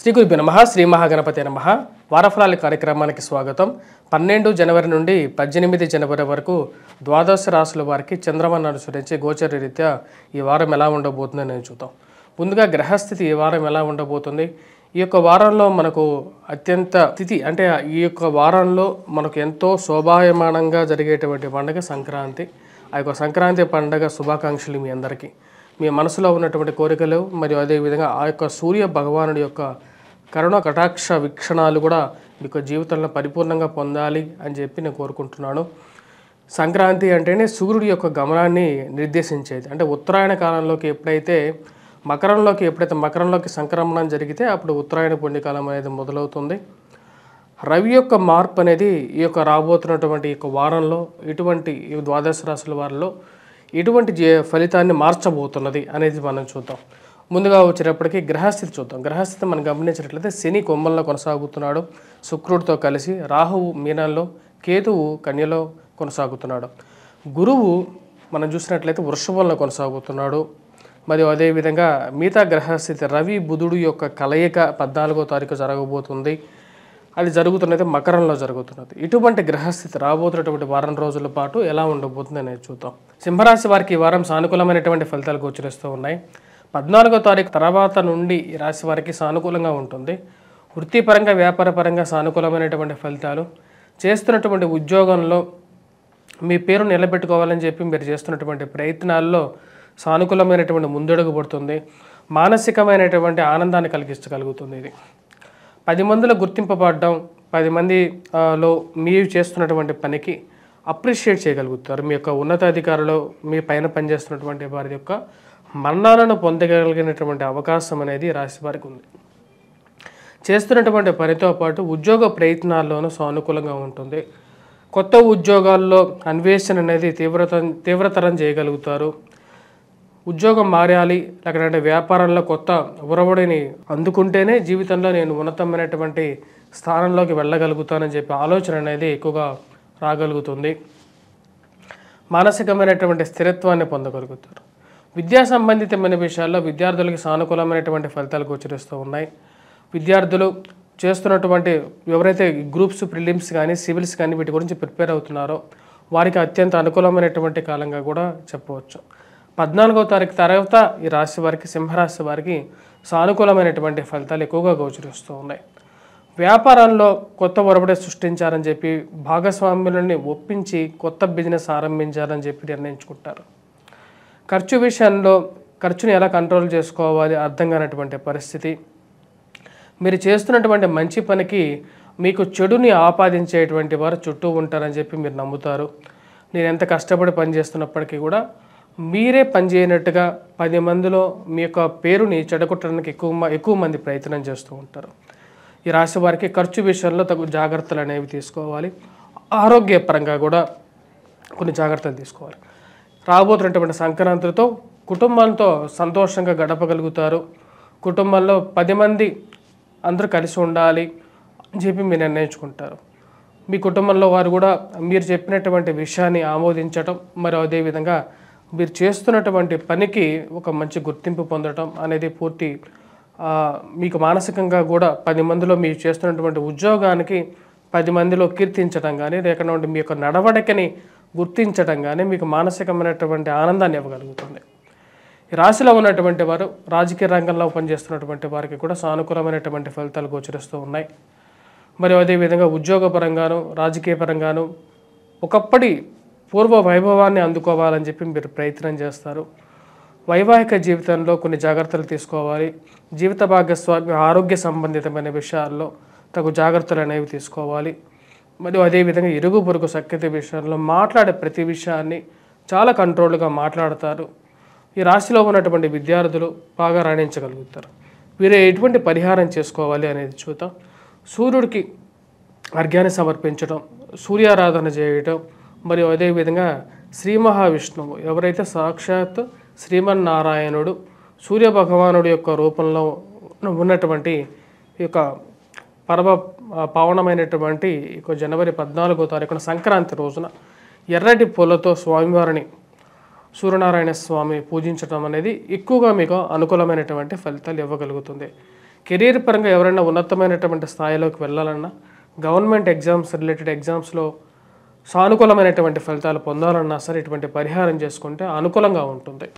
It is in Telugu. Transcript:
శ్రీ గురుభ్యో నమః. శ్రీ మహాగణపతి నమః. వారఫలాల కార్యక్రమానికి స్వాగతం. 12 జనవరి నుండి 18 జనవరి వరకు ద్వాదశ రాశుల వారికి చంద్రమానాన్ని అనుసరించి గోచర రీత్యా ఈ వారం ఎలా ఉండబోతుందో నేను చూద్దాం. ముందుగా గ్రహస్థితి ఈ వారం ఎలా ఉండబోతుంది, ఈ యొక్క వారంలో మనకు అత్యంత స్థితి అంటే ఈ యొక్క వారంలో మనకు ఎంతో శోభాయమానంగా జరిగేటువంటి పండుగ సంక్రాంతి. ఆ యొక్క సంక్రాంతి పండుగ శుభాకాంక్షలు మీ అందరికీ. మీ మనసులో ఉన్నటువంటి కోరికలు మరియు అదేవిధంగా ఆ యొక్క సూర్య భగవానుడి యొక్క కరుణ కటాక్ష వీక్షణాలు కూడా మీకు జీవితంలో పరిపూర్ణంగా పొందాలి అని చెప్పి నేను కోరుకుంటున్నాను. సంక్రాంతి అంటేనే సూర్యుడి యొక్క గమనాన్ని నిర్దేశించేది. అంటే ఉత్తరాయణ కాలంలోకి ఎప్పుడైతే మకరంలోకి సంక్రమణం జరిగితే అప్పుడు ఉత్తరాయణ పుణ్యకాలం అనేది మొదలవుతుంది. రవి యొక్క మార్పు అనేది ఈ యొక్క రాబోతున్నటువంటి ఈ యొక్క వారంలో ఇటువంటి ద్వాదశ రాశుల వారిలో ఎటువంటి ఫలితాన్ని మార్చబోతున్నది అనేది మనం చూద్దాం. ముందుగా వచ్చేటప్పటికి గ్రహస్థితి చూద్దాం. గ్రహస్థితి మనం గమనించినట్లయితే శని కుంభంలో కొనసాగుతున్నాడు, శుక్రుడితో కలిసి రాహువు మీనంలో, కేతువు కన్యలో కొనసాగుతున్నాడు. గురువు మనం చూసినట్లయితే వృషభంలో కొనసాగుతున్నాడు. మరియు అదేవిధంగా మిగతా గ్రహస్థితి రవి బుధుడు యొక్క కలయిక 14వ తారీఖు జరగబోతుంది. అది జరుగుతున్నది మకరంలో జరుగుతున్నది. ఇటువంటి గ్రహస్థితి రాబోతున్నటువంటి వారం రోజుల పాటు ఎలా ఉండబోతుంది అనేది చూద్దాం. సింహరాశి వారికి ఈ వారం సానుకూలమైనటువంటి ఫలితాలు గోచరిస్తూ ఉన్నాయి. 14వ తారీఖు తర్వాత నుండి ఈ రాశి వారికి సానుకూలంగా ఉంటుంది. వృత్తిపరంగా వ్యాపారపరంగా సానుకూలమైనటువంటి ఫలితాలు, చేస్తున్నటువంటి ఉద్యోగంలో మీ పేరు నిలబెట్టుకోవాలని చెప్పి మీరు చేస్తున్నటువంటి ప్రయత్నాల్లో సానుకూలమైనటువంటి ముందడుగు పడుతుంది. మానసికమైనటువంటి ఆనందాన్ని కలిగించగలుగుతుంది. ఇది 10 మందిలో గుర్తింపబడడం, 10 మందిలో మీరు చేస్తున్నటువంటి పనికి అప్రిషియేట్ చేయగలుగుతారు. మీ యొక్క ఉన్నతాధికారులు మీ పైన పనిచేస్తున్నటువంటి వారి యొక్క మరణాలను పొందగలిగినటువంటి అవకాశం అనేది రాశి వారికి ఉంది. చేస్తున్నటువంటి పనితో పాటు ఉద్యోగ ప్రయత్నాల్లోనూ సానుకూలంగా ఉంటుంది. కొత్త ఉద్యోగాల్లో అన్వేషణ అనేది తీవ్రతరం చేయగలుగుతారు. ఉద్యోగం మారాలి లేకపోతే వ్యాపారంలో కొత్త ఒరవడిని అందుకుంటేనే జీవితంలో నేను ఉన్నతమైనటువంటి స్థానంలోకి వెళ్ళగలుగుతానని చెప్పి ఆలోచన అనేది ఎక్కువగా రాగలుగుతుంది. మానసికమైనటువంటి స్థిరత్వాన్ని పొందగలుగుతారు. విద్యా సంబంధితమైన విషయాల్లో విద్యార్థులకి సానుకూలమైనటువంటి ఫలితాలు గోచరిస్తూ ఉన్నాయి. విద్యార్థులు చేస్తున్నటువంటి ఎవరైతే గ్రూప్స్, ప్రిలిమ్స్ కానీ సివిల్స్ కానీ వీటి గురించి ప్రిపేర్ అవుతున్నారో వారికి అత్యంత అనుకూలమైనటువంటి కాలంగా కూడా చెప్పవచ్చు. 14వ తారీఖు తర్వాత ఈ రాశి వారికి, సింహరాశి వారికి సానుకూలమైనటువంటి ఫలితాలు ఎక్కువగా గోచరిస్తూ ఉన్నాయి. వ్యాపారంలో కొత్త ఒరబడి సృష్టించాలని చెప్పి భాగస్వాములని ఒప్పించి కొత్త బిజినెస్ ఆరంభించాలని చెప్పి నిర్ణయించుకుంటారు. ఖర్చు విషయంలో ఖర్చుని ఎలా కంట్రోల్ చేసుకోవాలి అర్థం కానటువంటి పరిస్థితి. మీరు చేస్తున్నటువంటి మంచి పనికి మీకు చెడుని ఆపాదించేటువంటి వారు చుట్టూ ఉంటారని చెప్పి మీరు నమ్ముతారు. నేను ఎంత కష్టపడి పనిచేస్తున్నప్పటికీ కూడా మీరే పనిచేయనట్టుగా 10 మందిలో మీ యొక్క పేరుని చెడగొట్టడానికి ఎక్కువ మంది ప్రయత్నం చేస్తూ ఉంటారు. ఈ రాశి వారికి ఖర్చు విషయంలో తగు జాగ్రత్తలు అనేవి తీసుకోవాలి. ఆరోగ్యపరంగా కూడా కొన్ని జాగ్రత్తలు తీసుకోవాలి. రాబోతున్నటువంటి సంక్రాంతితో కుటుంబంతో సంతోషంగా గడపగలుగుతారు. కుటుంబంలో 10 మంది అందరూ కలిసి ఉండాలి అని చెప్పి మీరు నిర్ణయించుకుంటారు. మీ కుటుంబంలో వారు కూడా మీరు చెప్పినటువంటి విషయాన్ని ఆమోదించటం, మరి అదేవిధంగా మీరు చేస్తున్నటువంటి పనికి ఒక మంచి గుర్తింపు పొందడం అనేది పూర్తి మీకు మానసికంగా కూడా 10 మందిలో మీరు చేస్తున్నటువంటి ఉద్యోగానికి 10 మందిలో కీర్తించడం కానీ లేకపోతే మీ యొక్క నడవడికని గుర్తించడం కానీ మీకు మానసికమైనటువంటి ఆనందాన్ని ఇవ్వగలుగుతుంది. ఈ రాశిలో ఉన్నటువంటి వారు రాజకీయ రంగంలో పనిచేస్తున్నటువంటి వారికి కూడా సానుకూలమైనటువంటి ఫలితాలు గోచరిస్తూ ఉన్నాయి. మరియు అదేవిధంగా ఉద్యోగపరంగాను రాజకీయ పరంగాను ఒకప్పటి పూర్వ వైభవాన్ని అందుకోవాలని చెప్పి మీరు ప్రయత్నం చేస్తారు. వైవాహిక జీవితంలో కొన్ని జాగ్రత్తలు తీసుకోవాలి. జీవిత భాగస్వామి ఆరోగ్య సంబంధితమైన విషయాల్లో తగు జాగ్రత్తలు అనేవి తీసుకోవాలి. మరియు అదేవిధంగా ఇరుగు పొరుగు సఖ్యత విషయంలో మాట్లాడే ప్రతి విషయాన్ని చాలా కంట్రోల్గా మాట్లాడతారు. ఈ రాశిలో ఉన్నటువంటి విద్యార్థులు బాగా రాణించగలుగుతారు. వీరు ఎటువంటి పరిహారం చేసుకోవాలి అనేది చూద్దాం. సూర్యుడికి అర్ఘ్యాన్ని సమర్పించడం, సూర్యారాధన చేయటం, మరియు అదేవిధంగా శ్రీ మహావిష్ణువు ఎవరైతే సాక్షాత్ శ్రీమన్నారాయణుడు సూర్య భగవానుడి యొక్క రూపంలో ఉన్నటువంటి ఈ యొక్క పావనమైనటువంటి జనవరి 14వ తారీఖున సంక్రాంతి రోజున ఎర్రటి పూలతో స్వామివారిని సూర్యనారాయణ స్వామి పూజించడం అనేది ఎక్కువగా మీకు అనుకూలమైనటువంటి ఫలితాలు ఇవ్వగలుగుతుంది. కెరీర్ పరంగా ఎవరైనా ఉన్నతమైనటువంటి స్థాయిలోకి వెళ్ళాలన్నా, గవర్నమెంట్ ఎగ్జామ్స్ రిలేటెడ్ ఎగ్జామ్స్లో సానుకూలమైనటువంటి ఫలితాలు పొందాలన్నా సరే ఇటువంటి పరిహారం చేసుకుంటే అనుకూలంగా ఉంటుంది.